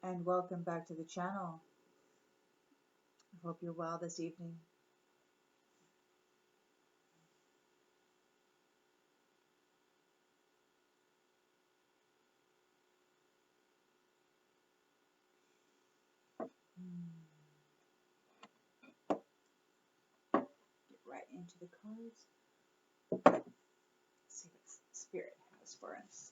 and welcome back to the channel. I hope you're well this evening. Get right into the cards. See what Spirit has for us.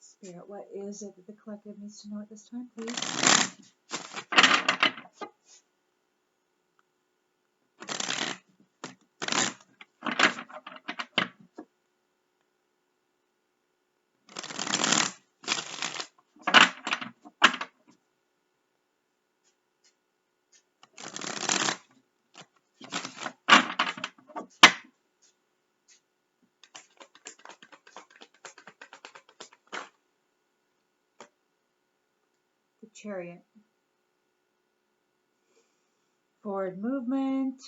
Spirit, what is it that the collective needs to know at this time, please? The Chariot. Forward movement,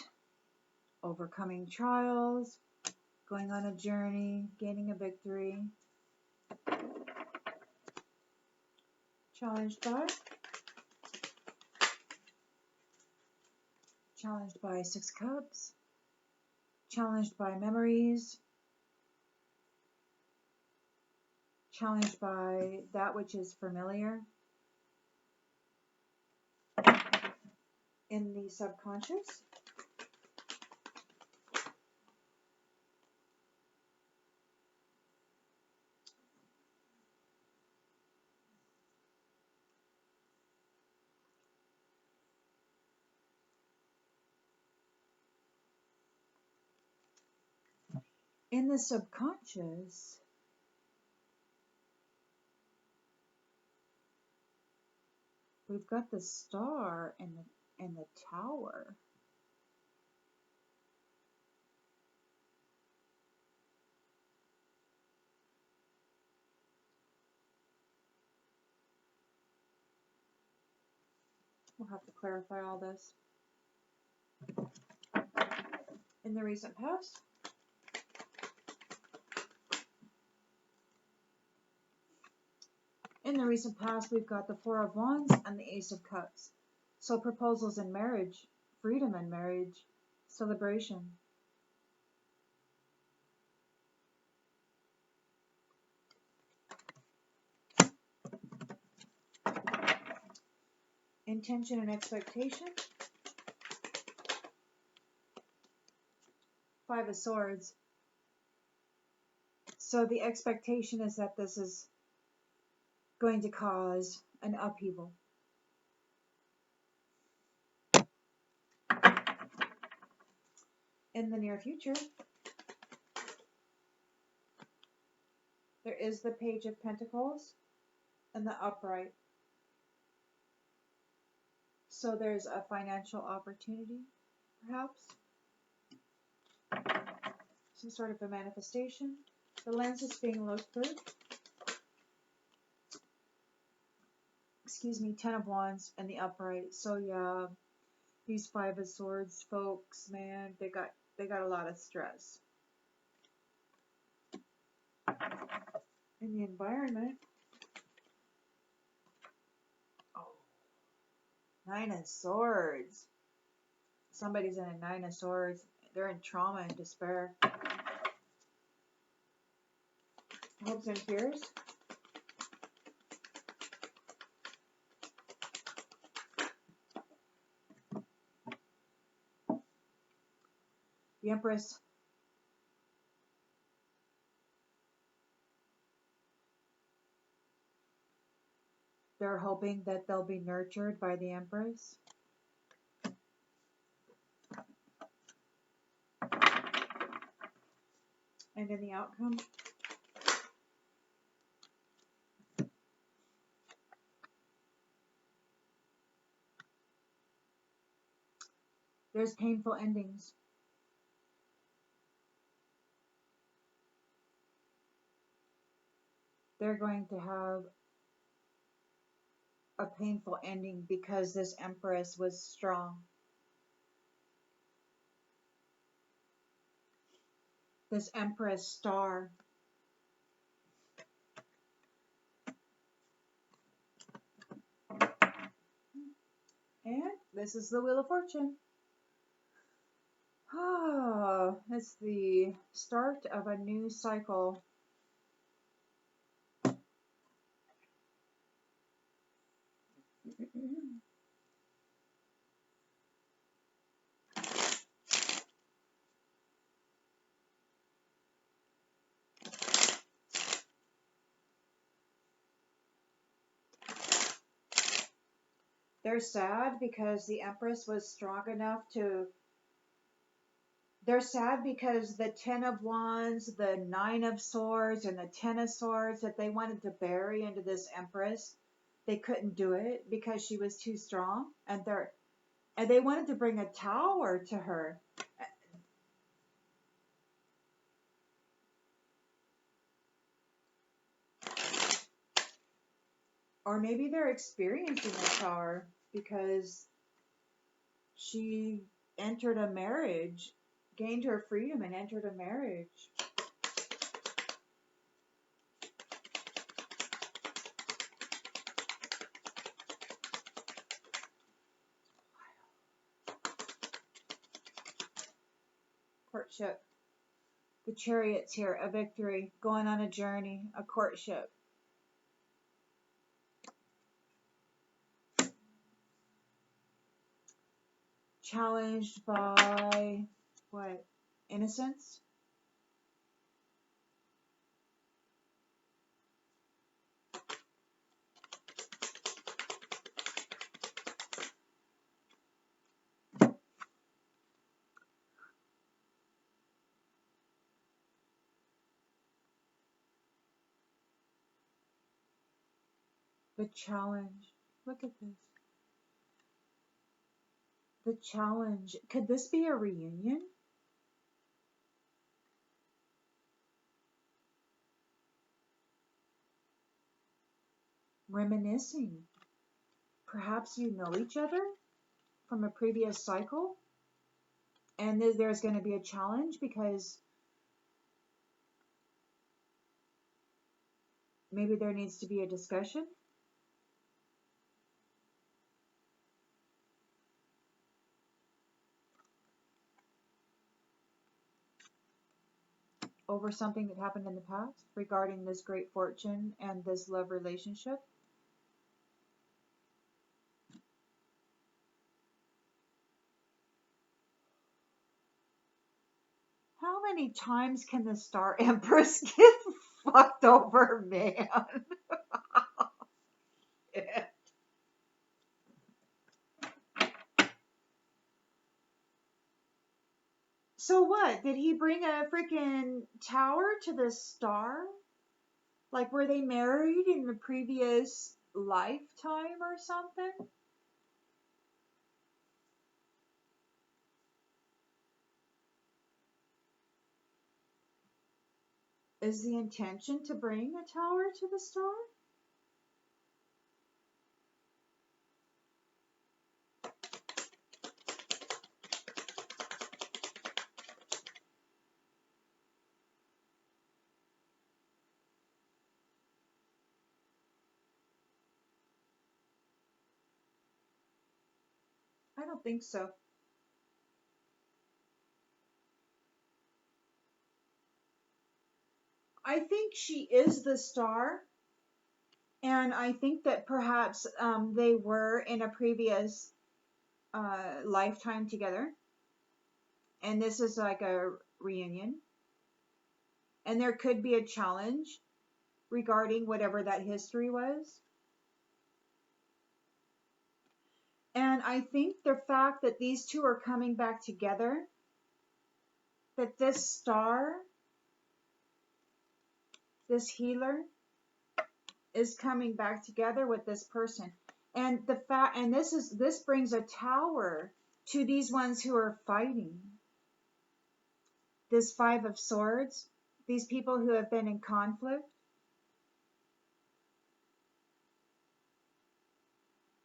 overcoming trials, going on a journey, gaining a victory. Challenged by Six Cups, challenged by memories, challenged by that which is familiar in the subconscious. In the subconscious, we've got the Star and the Tower. We'll have to clarify all this. In the recent past, we've got the Four of Wands and the Ace of Cups. So proposals in marriage, freedom in marriage, celebration. Intention and expectation. Five of Swords. So the expectation is that this is going to cause an upheaval. In the near future, there is the Page of Pentacles and the upright. So there's a financial opportunity, perhaps. Some sort of a manifestation. The lens is being looked through. Excuse me, Ten of Wands and the upright. So yeah, these Five of Swords folks, man, they got a lot of stress. In the environment, Nine of Swords. Somebody's in a Nine of Swords. They're in trauma and despair. Hopes and fears. The Empress. They're hoping that they'll be nurtured by the Empress. And in the outcome, there's painful endings. They're going to have a painful ending because this Empress was strong. This Empress star. This is the Wheel of Fortune. Ah, it's the start of a new cycle. They're sad because the Empress was strong enough to. They're sad because the Ten of Wands, the Nine of Swords, and the Ten of Swords that they wanted to bury into this Empress, they couldn't do it because she was too strong, and they wanted to bring a tower to her. Or maybe they're experiencing a tower because she entered a marriage, gained her freedom and entered a marriage. Courtship. The Chariot's here, a victory, going on a journey, a courtship. Challenged by what? Innocence? The challenge. Look at this. The challenge. Could this be a reunion? Reminiscing. Perhaps you know each other from a previous cycle, and there's going to be a challenge because maybe there needs to be a discussion. Over something that happened in the past regarding this great fortune and this love relationship. How many times can the Star Empress get fucked over, man? So what? Did he bring a freaking tower to the star? Like, were they married in the previous lifetime or something? Is the intention to bring a tower to the star? I don't think so. I think she is the star, and I think that perhaps they were in a previous lifetime together, and this is like a reunion, and there could be a challenge regarding whatever that history was. And I think the fact that these two are coming back together, that this star, this healer, is coming back together with this person. And the fact, and this brings a tower to these ones who are fighting. This Five of Swords, these people who have been in conflict,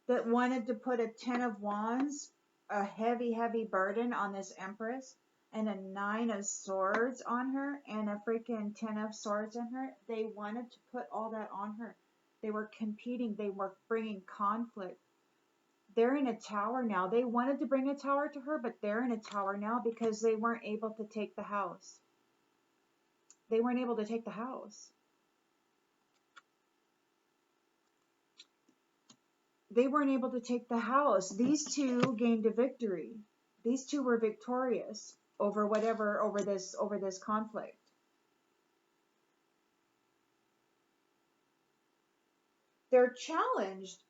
that wanted to put a Ten of Wands, a heavy, heavy burden on this Empress, and a Nine of Swords on her, and a freaking Ten of Swords on her. They wanted to put all that on her. They were competing. They were bringing conflict. They're in a tower now. They wanted to bring a tower to her, but they're in a tower now because they weren't able to take the house. They weren't able to take the house. They weren't able to take the house. These two gained a victory. These two were victorious over this conflict. They're challenged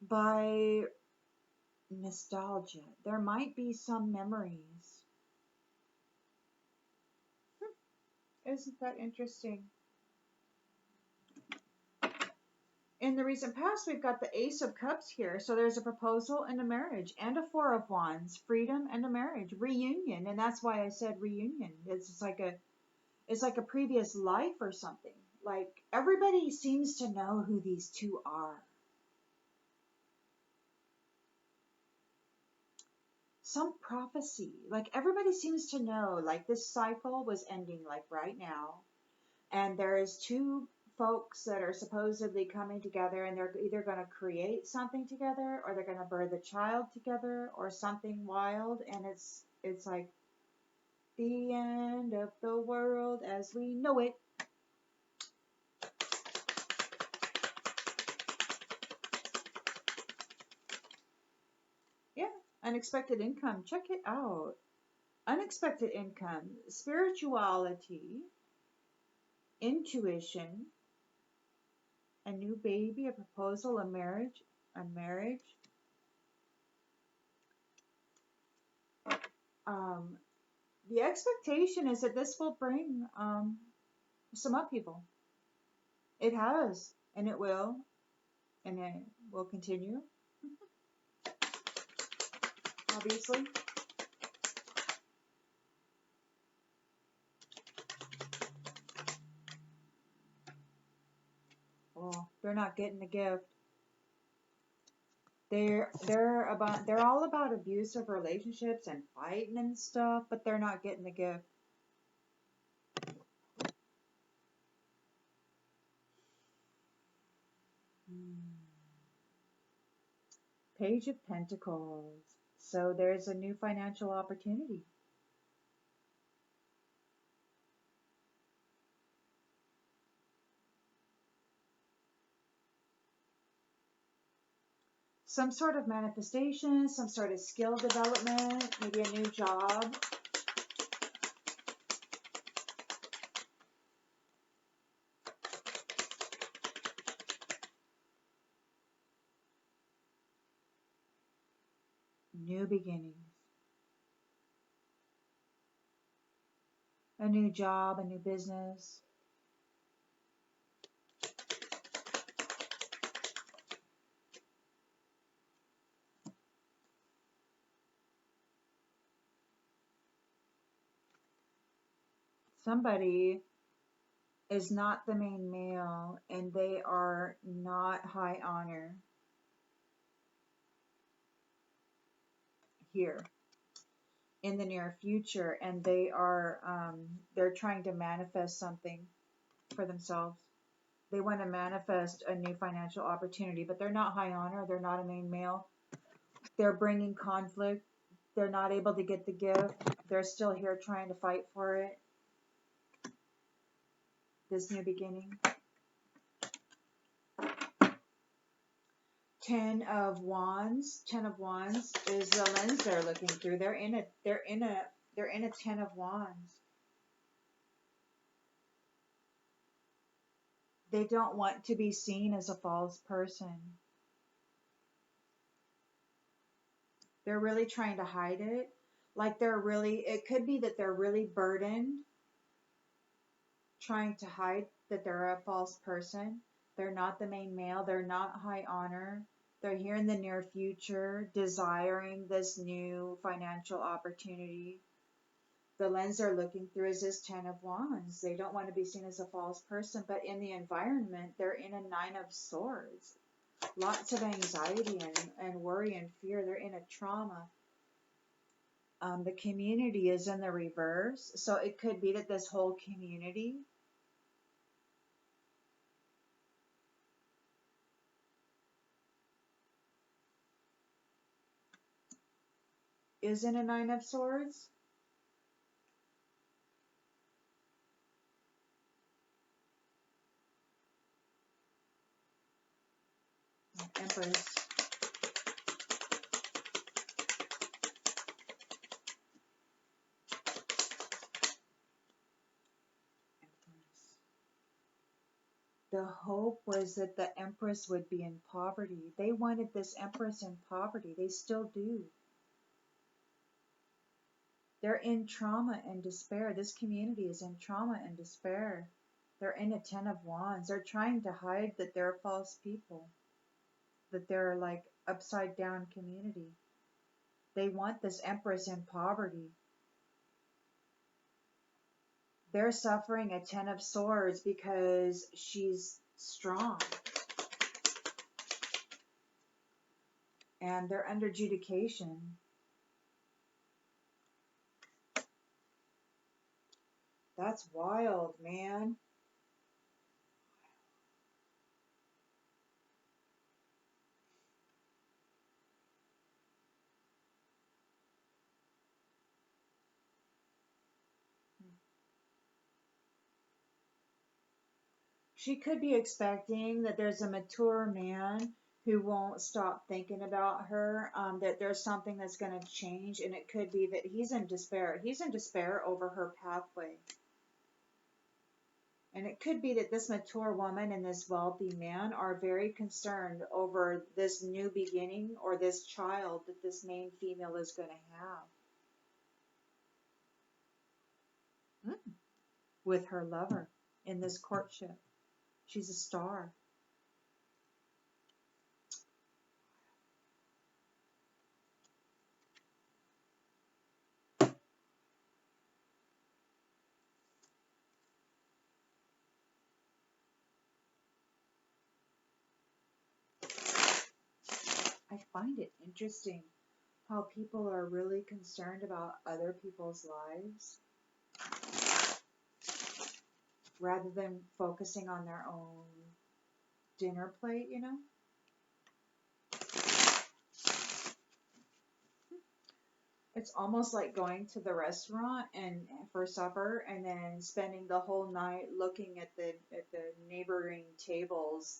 by nostalgia. There might be some memories. Isn't that interesting? In the recent past, we've got the Ace of Cups here. So there's a proposal and a marriage, and a Four of Wands, freedom and a marriage, reunion. And that's why I said reunion. It's like a previous life or something. Like everybody seems to know who these two are. Some prophecy. Like everybody seems to know, like this cycle was ending like right now. And there is two folks that are supposedly coming together, and they're either going to create something together, or they're going to birth a child together, or something wild. And it's like the end of the world as we know it. Yeah, unexpected income. Check it out. Unexpected income, spirituality, intuition, a new baby, a proposal, a marriage. The expectation is that this will bring some upheaval. It has, and it will continue, obviously. Well, they're not getting the gift. They're all about abusive relationships and fighting and stuff, but they're not getting the gift. Page of Pentacles. So there's a new financial opportunity. Some sort of manifestation, some sort of skill development, maybe a new job. New beginnings. A new job, a new business. Somebody is not the main male, and they are not high honor here in the near future, and they're trying to manifest something for themselves. They want to manifest a new financial opportunity, but they're not high honor. They're not a main male. They're bringing conflict. They're not able to get the gift. They're still here trying to fight for it. This new beginning. 10 of Wands. 10 of Wands is the lens they're looking through. They're in a 10 of Wands. They don't want to be seen as a false person. They're really trying to hide it. Like it could be that they're really burdened, trying to hide that they're a false person. They're not the main male. They're not high honor. They're here in the near future, desiring this new financial opportunity. The lens they're looking through is this 10 of Wands. They don't want to be seen as a false person, but in the environment, they're in a 9 of Swords. Lots of anxiety and worry and fear. They're in a trauma. The community is in the reverse. So it could be that this whole community isn't a Nine of Swords? Empress. The hope was that the Empress would be in poverty. They wanted this Empress in poverty. They still do. They're in trauma and despair. This community is in trauma and despair. They're in a Ten of Wands. They're trying to hide that they're false people, that they're like upside down community. They want this Empress in poverty. They're suffering a Ten of Swords because she's strong. And they're under adjudication. That's wild, man. She could be expecting that there's a mature man who won't stop thinking about her, that there's something that's going to change, and it could be that he's in despair. He's in despair over her pathway. And it could be that this mature woman and this wealthy man are very concerned over this new beginning or this child that this main female is going to have with her lover in this courtship. She's a star. I find it interesting how people are really concerned about other people's lives rather than focusing on their own dinner plate, you know? It's almost like going to the restaurant and for supper and then spending the whole night looking at the neighboring tables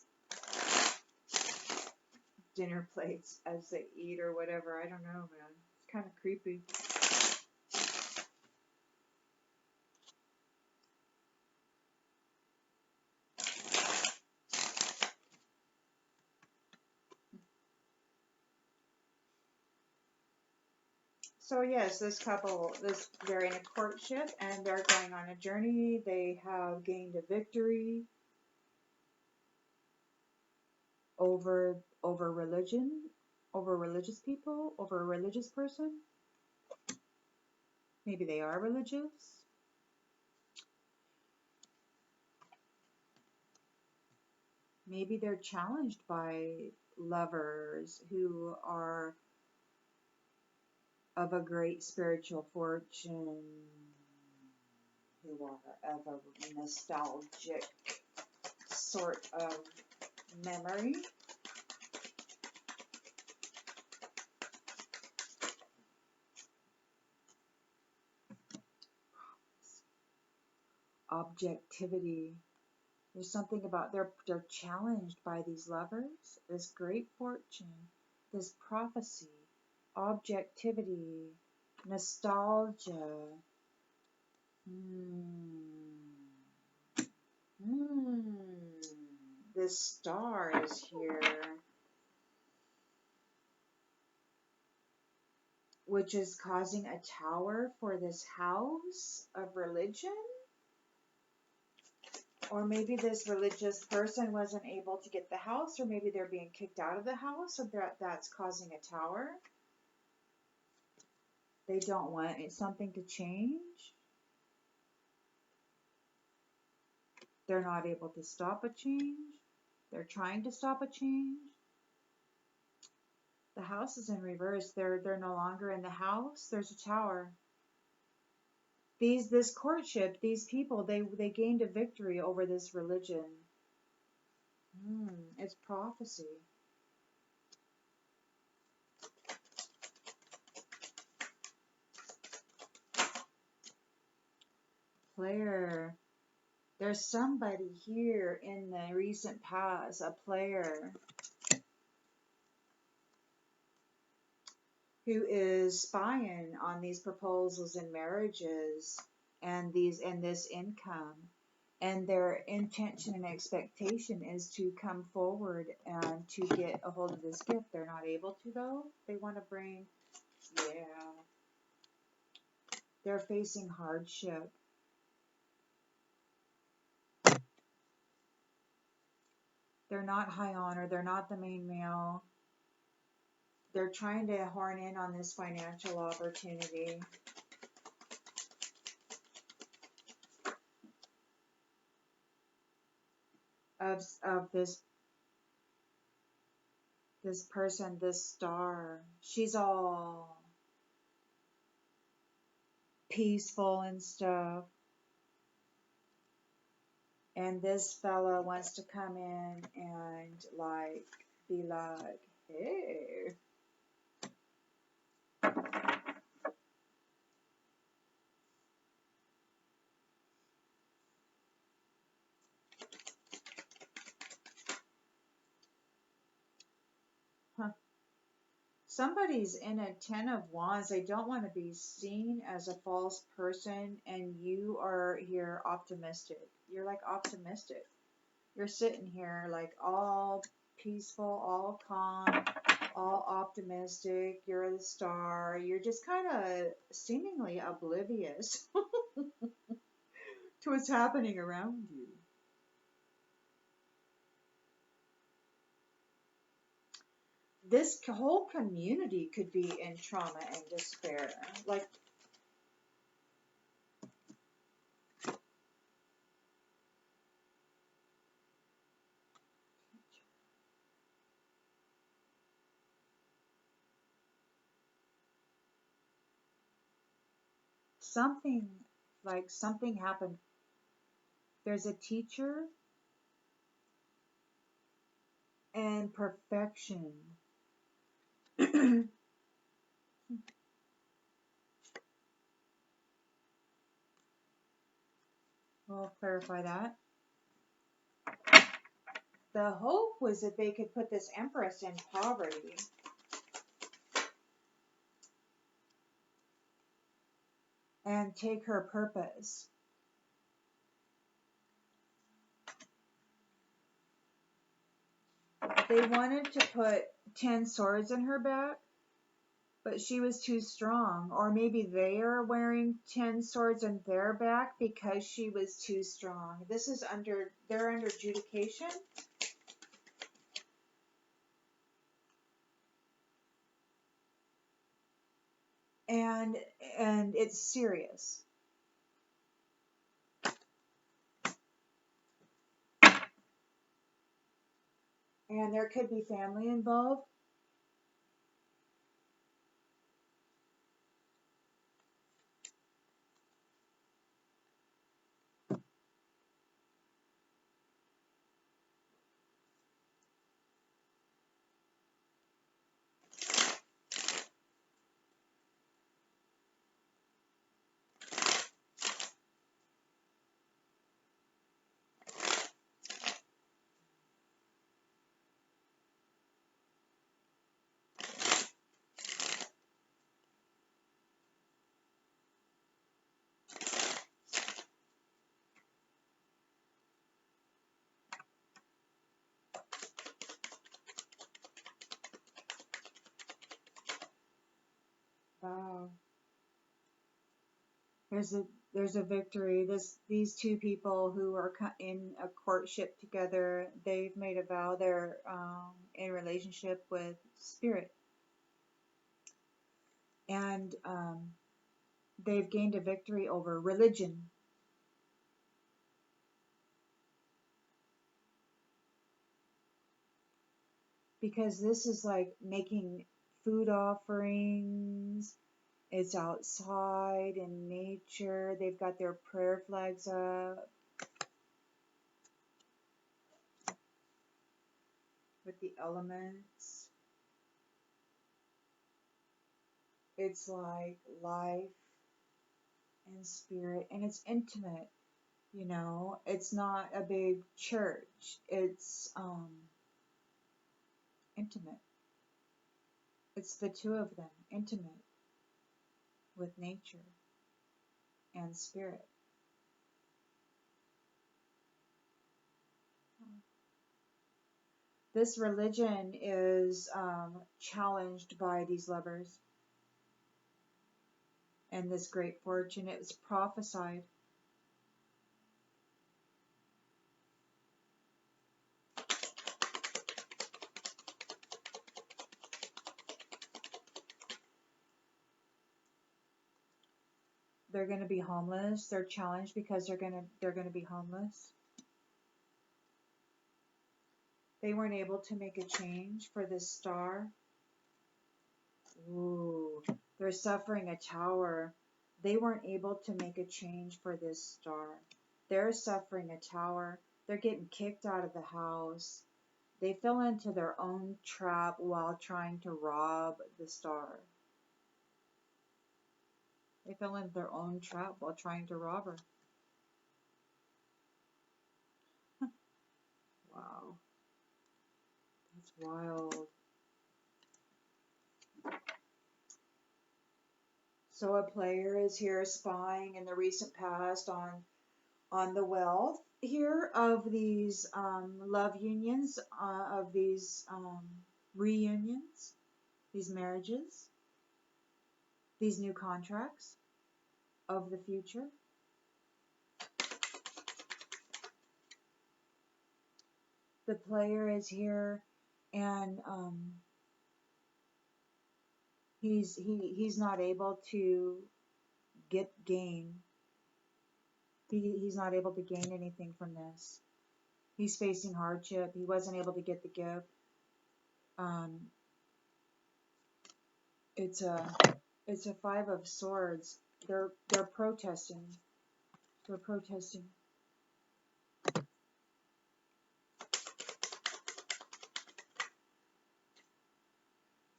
dinner plates as they eat or whatever. I don't know, man. It's kind of creepy. So yes, this couple, they're in a courtship and they're going on a journey. They have gained a victory over religion, over religious people, over a religious person. Maybe they are religious. Maybe they're challenged by lovers who are of a great spiritual fortune, who are of a nostalgic sort of memory. Objectivity. There's something about they're challenged by these lovers, this great fortune, this prophecy, objectivity, nostalgia. This star is here, which is causing a tower for this house of religion. Or maybe this religious person wasn't able to get the house, or maybe they're being kicked out of the house, so that's causing a tower. They don't want something to change. They're not able to stop a change. They're trying to stop a change. The house is in reverse. They're no longer in the house. There's a tower. This courtship, these people, they gained a victory over this religion. It's prophecy. player. There's somebody here in the recent past, a player, who is spying on these proposals and marriages and this income. And their intention and expectation is to come forward and to get a hold of this gift. They're not able to, though. They want to bring, yeah. They're facing hardship. They're not high honor. They're not the main male. They're trying to horn in on this financial opportunity. Of this person, this star. She's all peaceful and stuff. And this fella wants to come in and like be like, hey. Huh. Somebody's in a 10 of Wands. They don't want to be seen as a false person, and you are here optimistic. You're like optimistic. You're sitting here like all peaceful, all calm, all optimistic. You're the star. You're just kind of seemingly oblivious to what's happening around you. This whole community could be in trauma and despair. Like, something happened. There's a teacher and perfection. We'll clarify that. The hope was that they could put this empress in poverty. And take her purpose. They wanted to put 10 swords in her back, but she was too strong. Or maybe they are wearing 10 swords in their back because she was too strong. They're under adjudication. And it's serious. And there could be family involved. Wow. There's a victory. These two people who are in a courtship together, they've made a vow. They're in relationship with spirit, and they've gained a victory over religion. Because this is like making food offerings. It's outside in nature. They've got their prayer flags up with the elements. It's like life and spirit, and it's intimate. You know, it's not a big church. It's intimate. It's the two of them, intimate with nature and spirit. This religion is challenged by these lovers and this great fortune. It was prophesied. They're going to be homeless. They're challenged because they're going to be homeless. They weren't able to make a change for this star. Ooh, they're suffering a tower. They weren't able to make a change for this star. They're suffering a tower. They're getting kicked out of the house. They fell into their own trap while trying to rob the star. They fell into their own trap while trying to rob her. Wow. That's wild. So a player is here spying in the recent past on the wealth here of these love unions, of these reunions, these marriages, these new contracts of the future. The player is here, and he's not able to gain. He's not able to gain anything from this. He's facing hardship. He wasn't able to get the gift. It's a 5 of Swords. They're protesting. They're protesting.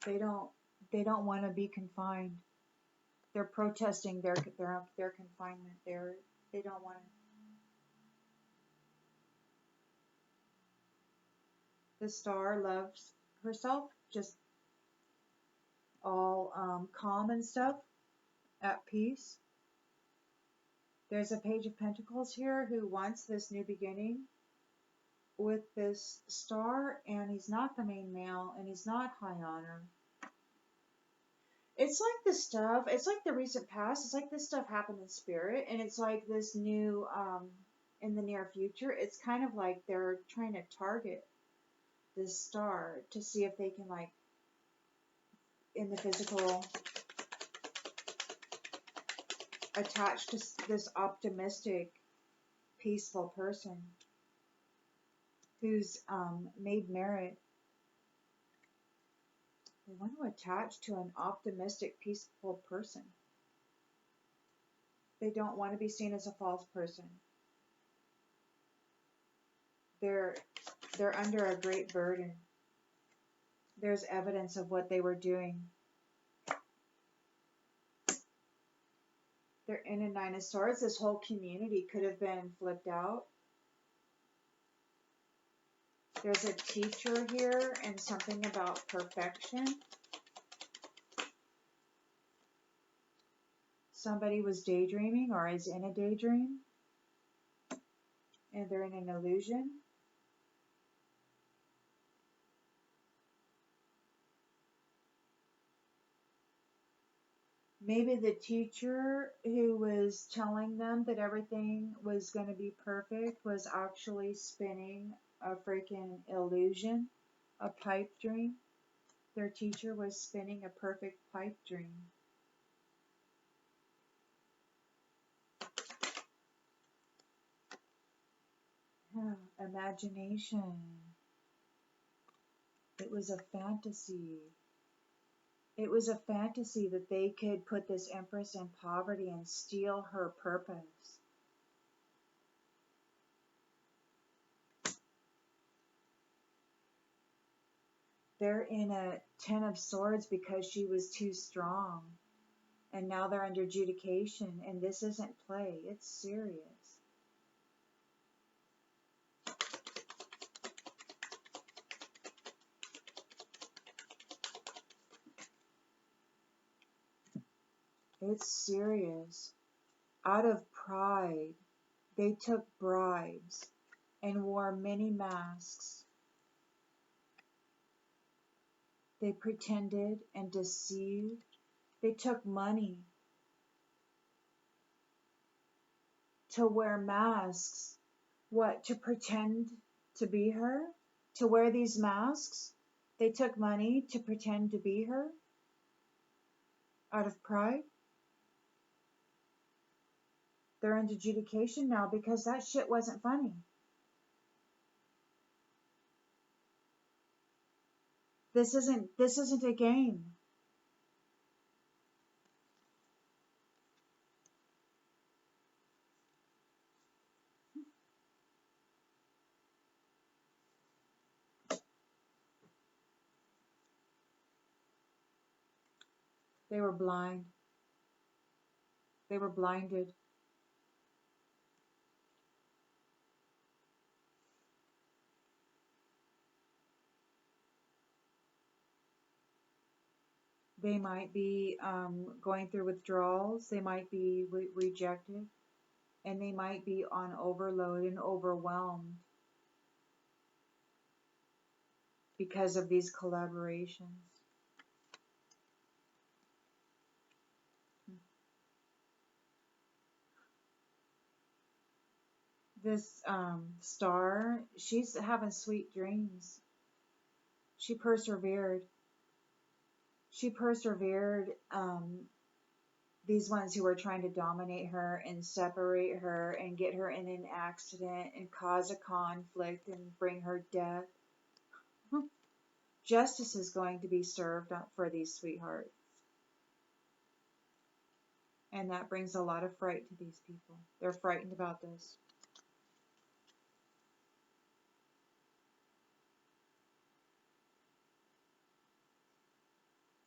They don't want to be confined. They're protesting their confinement. They don't want to. The star loves herself, just all calm and stuff, at peace. There's a Page of Pentacles here who wants this new beginning with this star, and he's not the main male, and he's not high honor. It's like this stuff, it's like the recent past, it's like this stuff happened in spirit, and it's like this new, in the near future, it's kind of like they're trying to target this star to see if they can, like, in the physical, attach to this optimistic, peaceful person who's made merit. They want to attach to an optimistic, peaceful person. They don't want to be seen as a false person. They're under a great burden. There's evidence of what they were doing. They're in a 9 of Swords. This whole community could have been flipped out. There's a teacher here and something about perfection. Somebody was daydreaming or is in a daydream. And they're in an illusion. Maybe the teacher who was telling them that everything was going to be perfect was actually spinning a freaking illusion, a pipe dream. Their teacher was spinning a perfect pipe dream. Imagination. It was a fantasy. It was a fantasy that they could put this Empress in poverty and steal her purpose. They're in a 10 of Swords because she was too strong. And now they're under adjudication, and this isn't play, it's serious. It's serious. Out of pride, they took bribes and wore many masks. They pretended and deceived. They took money to wear masks. What, to pretend to be her? To wear these masks? They took money to pretend to be her? Out of pride? They're under adjudication now because that shit wasn't funny. This isn't a game. They were blind. They were blinded. They might be going through withdrawals. They might be rejected. And they might be on overload and overwhelmed because of these collaborations. This star, she's having sweet dreams. She persevered. She persevered. These ones who were trying to dominate her and separate her and get her in an accident and cause a conflict and bring her death. Justice is going to be served for these sweethearts. And that brings a lot of fright to these people. They're frightened about this.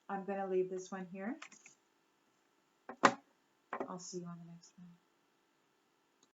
I'm going to leave this one here. I'll see you on the next one.